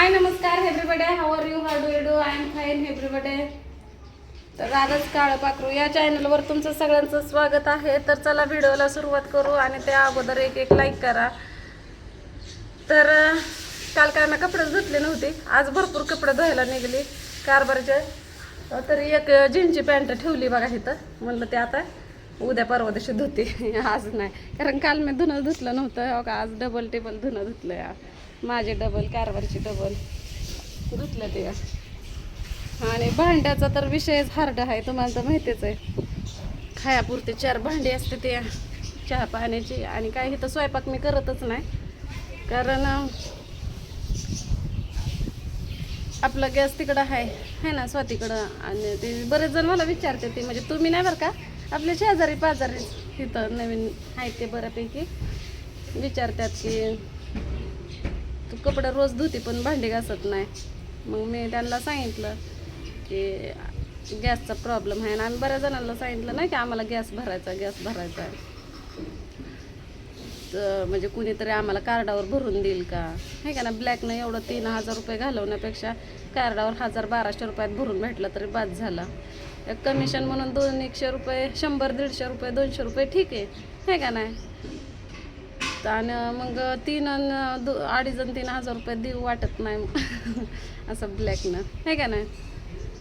हाय नमस्कार everybody, how are you, how do you do? I am fine everybody. तर आजच काळं पाखरू या चॅनलवर तुमचं सगळ्यांचं स्वागत आहे. तर चला व्हिडिओला सुरुवात करू आणि त्या अगोदर एक लाईक करा. तर काल काय मी कपडे धुतले नव्हते, आज भरपूर कपडे धुवायला निघली कारभारचे. तरी एक जीन्सची पॅन्ट ठेवली बघा इथं, म्हणलं ते आता उद्या परवा दिवशी धुते. आज नाही, कारण काल मी धुणं धुतलं नव्हतं. हो का, आज डबल टेबल धुणं धुतलं या, माझे डबल कारभारची डबल धुतलं ते. आणि भांड्याचा तर विषयच हार्ड आहे, तुम्हाला तर माहितीच आहे. खायापुरते 4 भांडी असते ते चहा पाण्याची. आणि काय इथं स्वयंपाक मी करतच नाही, कारण आपला गॅस तिकडं आहे ना स्वातीकडं. आणि ते बरेच जण मला विचारते, ते म्हणजे तुम्ही नाही बरं का, आपले शेजारी पाजारी तिथं नवीन आहेत ते बऱ्यापैकी विचारतात की तू कपडे रोज धुती पण भांडी घासत नाही. मग मी त्यांना सांगितलं की गॅसचा प्रॉब्लेम आहे. आणि आम्ही बऱ्याच जणांना सांगितलं नाही की आम्हाला गॅस भरायचा आहे. तर म्हणजे कुणीतरी आम्हाला कार्डावर भरून देईल का, हे का ना. ब्लॅकनं एवढं 3000 रुपये घालवण्यापेक्षा कार्डावर 1000-1200 रुपयात भरून भेटलं तरी बाद झाला. एक कमिशन म्हणून 200 रुपये, 100-150 रुपये, 200 रुपये ठीक आहे, हे का नाही. आणि मग 2,500-3,000 रुपये देऊ वाटत नाही असं ब्लॅकनं, हे का नाही.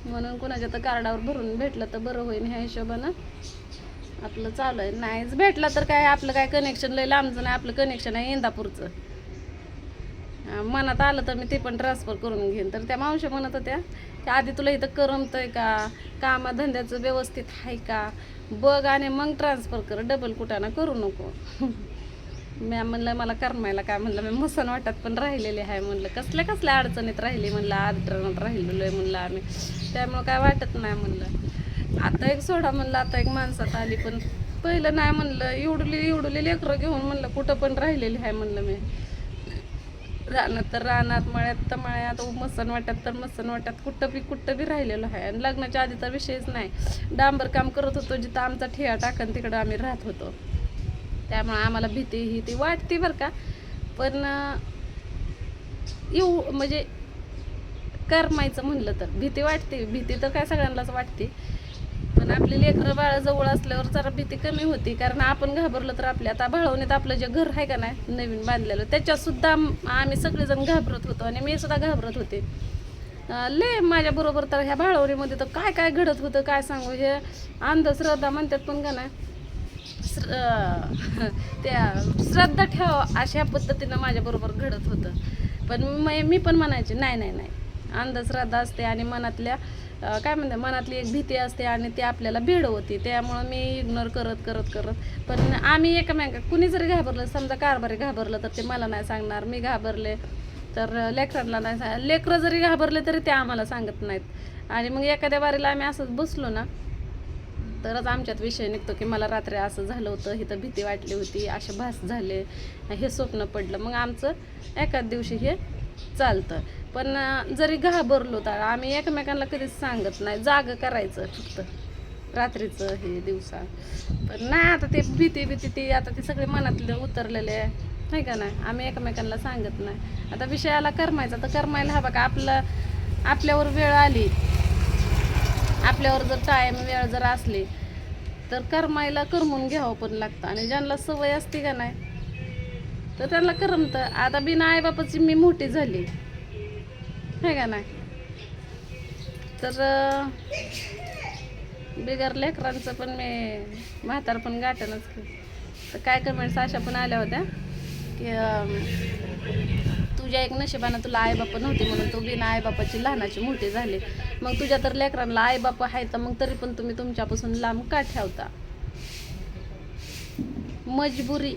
म्हणून कुणाच्या तर कार्डावर भरून भेटलं तर बरं होईल, ह्या हिशोबानं आपलं चालू आहे. नाहीच भेटला तर काय, आपलं काय कनेक्शन लय लांबचं नाही, आपलं कनेक्शन आहे इंदापूरचं. मनात आलं तर मी ते पण ट्रान्सफर करून घेईन. तर त्या मावशी म्हणत होत्या की आधी तुला इथं करमतंय का, कामाधंद्याचं व्यवस्थित आहे का बघ आणि मग ट्रान्सफर कर, डबल कुठाना करू नको. मी म्हणलं मला करमायला काय, म्हणलं मी मसन वाटत पण राहिलेले आहे, म्हणलं कसल्या अडचणीत राहिली, म्हणलं अडचणीत राहिलेलो आहे म्हणलं आम्ही, त्यामुळं काय वाटत नाही म्हणलं. आता एक सोडा म्हणलं, आता एक माणसात आली, पण पहिलं नाही म्हणलं. एवढुली लेकरं घेऊन म्हणलं कुठं पण राहिलेली आहे म्हणलं मी. रानात तर रानात, मळ्यात तर मळ्यात, मसन वाटत तर मसन वाटत, कुठं बी राहिलेलो आहे. आणि लग्नाच्या आधी तर विषयच नाही. डांबर काम करत होतो, जिथं आमचा ठिया टाकन तिकडं आम्ही राहत होतो. त्यामुळे आम्हाला भीती ही ती वाटते बरं का, पण म्हणजे करमायचं म्हणलं तर भीती वाटते. भीती तर काय सगळ्यांनाच वाटते, पण आपली लेकरं बाळं जवळ असल्यावर जरा भीती कमी होती. कारण आपण घाबरलं तर आपल्या आता भाळवणीत आपलं जे घर आहे का नाही नवीन बांधलेलं, त्याच्यातसुद्धा आम्ही सगळेजण घाबरत होतो. आणि मी सुद्धा घाबरत होते ले माझ्याबरोबर. तर ह्या भाळवणीमध्ये तर काय घडत होतं काय सांगू. हे अंधश्रद्धा म्हणतात पण का नाही, त्या श्रद्धा ठेवा अशा पद्धतीनं माझ्याबरोबर घडत होतं. पण मी पण म्हणायचे नाही, अंधश्रद्धा असते आणि मनातल्या काय म्हणते, मनातली एक भीती असते आणि ती आपल्याला भिडवते. त्यामुळं मी इग्नोर करत पण आम्ही एकमेका कुणी जरी घाबरलं, समजा कारभारी घाबरलं तर ते मला नाही सांगणार, मी घाबरले तर लेकरांना नाही सांग, लेकरं जरी घाबरले तरी ते आम्हाला सांगत नाहीत. आणि मग एखाद्या बारीला आम्ही असंच बसलो ना तरच आमच्यात विषय निघतो की मला रात्री असं झालं होतं, इथं भीती वाटली होती, असे भास झाले, हे स्वप्न पडलं. मग आमचं एकाच दिवशी हे चालतं. पण जरी घाबरलो तर आम्ही एकमेकांना कधीच सांगत नाही, जाग करायचं फक्त रात्रीचं हे दिवसा. पण नाही, आता ते भीती ती आता ते सगळे मनातले उतरलेले आहे का नाही, आम्ही एकमेकांना सांगत नाही. आता विषयाला करमायचा तर करमायला हवा का, आपल्यावर वेळ आली, आपल्यावर जर वेळ जर असली तर करमायला करमून घ्यावं पण लागतं. आणि ज्यांना सवय असते का नाही तर त्यांना करमतं. आता बिना आईबापाची मी मोठी झाली, हे का नाही, तर बिगर लेकरांचं पण मी म्हातार पण गाठनच की. तर काय कमेंट्स अशा पण आल्या होत्या की तुझ्या एक नशिबानं तुला आईबापा नव्हती म्हणून तू बिना आईबापाची लहानाची मोठी झाली. मग तुझ्या तर लेकरांना आईबापा आहे तर मग तरी पण तुम्ही तुमच्यापासून लांब का ठेवता. मजबुरी,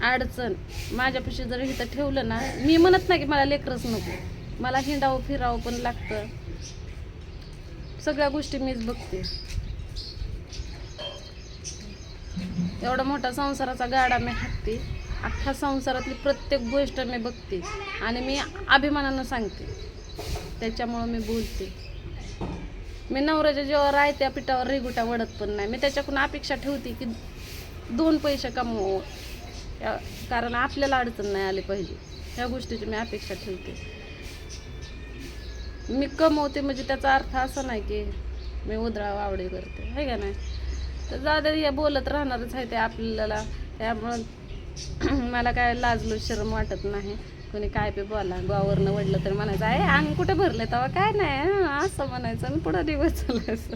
अडचण माझ्यापाशी जर इथं ठेवलं ना, मी म्हणत नाही की मला लेकरच नको, मला हिंडावं फिरावं पण लागतं, सगळ्या गोष्टी मीच बघते. एवढा मोठा संसाराचा गाडा मी हाकते, अख्ख्या संसारातली प्रत्येक गोष्ट मी बघते आणि मी अभिमानानं सांगते. त्याच्यामुळं मी बोलते. मी नवऱ्याच्या जेव्हा रायत्या पिठावर रेगुट्या वडत पण नाही. मी त्याच्याकडून अपेक्षा ठेवते की 2 पैसे कमवू, कारण आपल्याला अडचण नाही आली पाहिजे, ह्या गोष्टीची मी अपेक्षा ठेवते. मी कमवते म्हणजे त्याचा अर्थ असा नाही की मी उधळा वावडी करते आहे का नाही. तर जाऊ या बोलत राहणारच आहे ते आपल्याला. त्यामुळं मला काय लाजलो शरम वाटत नाही. कोणी काय पे बोला गावावरनं वडलं तर म्हणायचं आहे अंग कुठे भरले तेव्हा काय नाही असं म्हणायचं आणि पुढं दिवस चालायचं.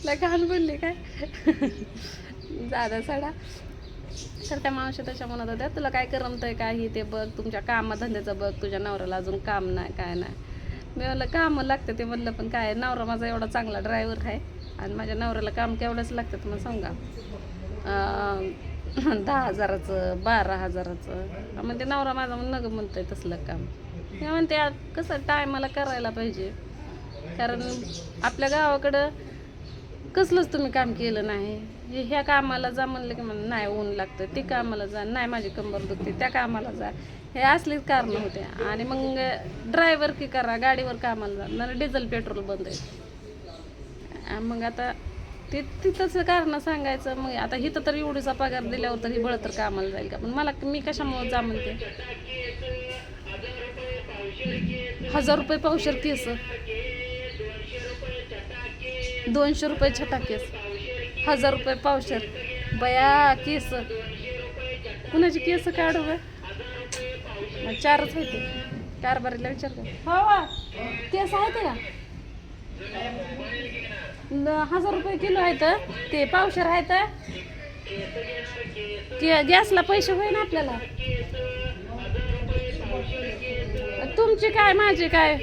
लय घाण बोलली काय जादा सडा. तर त्या मावशी तशा म्हणत होत्या तुला काय करमतंय काय ही ते बघ तुमच्या कामाधंद्याचं बघ तुझ्या नवऱ्याला अजून काम नाही काय नाही. मी म्हणलं कामं लागते ते म्हणलं पण काय नवरा माझा एवढा चांगला ड्रायव्हर आहे आणि माझ्या नवऱ्याला काम केवढंच लागतं तुम्हाला सांगा 10,000चं 12,000चं मग ते नवरा माझा नग म्हणतोय तसलं काम. मी म्हणते कसं टायमाला करायला पाहिजे कारण आपल्या गावाकडं कसलंच तुम्ही काम केलं नाही. ह्या कामाला जा म्हणलं की म्हणून नाही ऊन लागतं ते कामाला जा नाही माझी कंबर दुखते त्या कामाला जा हे असलीच कारणं होते. आणि मग ड्रायव्हर की करा गाडीवर कामाला जा डिझेल पेट्रोल बंद आहे. मग आता ते तसं कारण सांगायचं. मग आता हिथं तर एवढीचा पगार दिल्यावर तर ही बळ तर कामाला जाईल का पण मला मी कशामुळे जा म्हणते. 1,000 रुपये पावशेर केस 200 रुपये छटा केस 1,000 रुपये पावशेर बया केस कुणाची केस काढू मग 4च आहे ते कारभारीला विचार कर हो केस आहेत का 1,000 रुपये किलो आहेत ते पावशेर आहेत की गॅसला पैसे होईना आपल्याला. तुमची काय माझी काय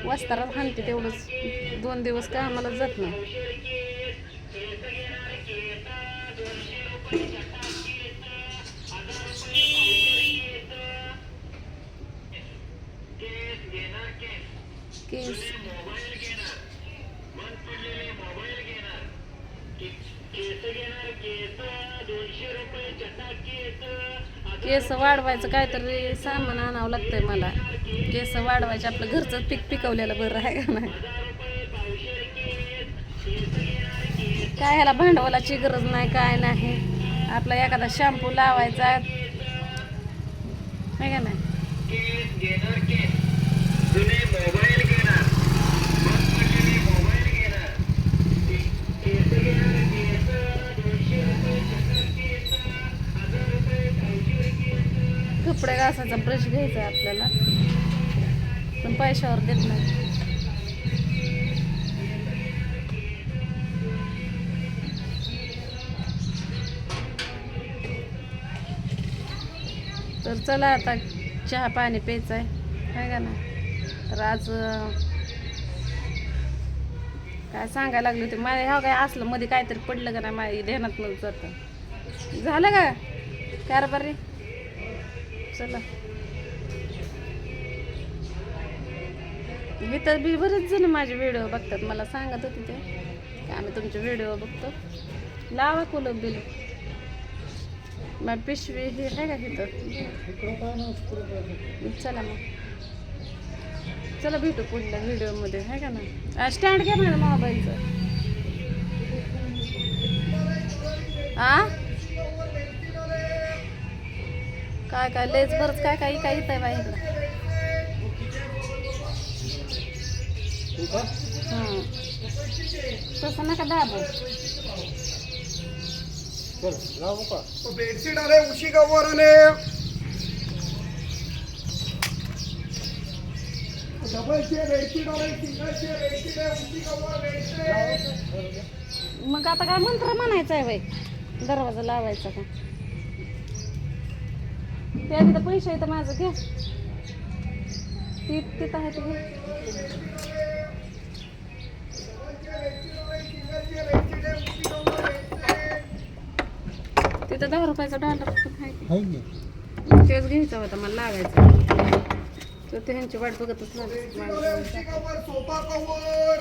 वस्तारात हाणते तेवढंच 2 दिवस काय आम्हाला जात नाही. केस केस वाढवायचं काहीतरी सामान आणावं लागतंय मला. केस वाढवायचे आपलं घरचं पीक पिकवलेलं बरं आहे का नाही. काय ह्याला भांडवलाची गरज नाही काय नाही. आपला एखादा शॅम्पू लावायचा आहे का नाही. कपडे घासायचा ब्रश घ्यायचा आपल्याला पण पैशावर देत नाही. तर चला आता चहा पाणी प्यायचं आहे का ना. तर आज काय सांगायला लागली होती माझ्या ह्या काय असलं मध्ये काहीतरी पडलं का नाही माझ्या ध्यानात मग जातं. झालं का कारभारी चला. मी तर बी बरेच जण माझे व्हिडिओ बघतात मला सांगत होते ते की आम्ही तुमचे व्हिडिओ बघतो लावा कोलम बिल. मग पिशवी हे आहे का तिथं चला मग चला भेटू पुढल्या व्हिडिओमध्ये आहे का ना. स्टँड घ्या माझ्या मोबाईलचं काय काय लयच बरंच काय काय काय येत आहे बाई इकडं. तसं नका दाबू. बेडशीट आले उशी कवर आले डबलचे बेडशीट आले सिंगलचे बेडशीट आहे उशी कवर बेडशीट. मग आता काय मंत्र म्हणायचं आहे बाई दरवाजा लावायचा का. त्या तिथं पैसे येतं माझं घ्या तिथं आहे ते घे. तिथं 10 रुपयाचा डॉलर पण आहे तेच घ्यायचं होतं मला लावायचं तर ते ह्यांची वाट बघतच नाही. Sofa cover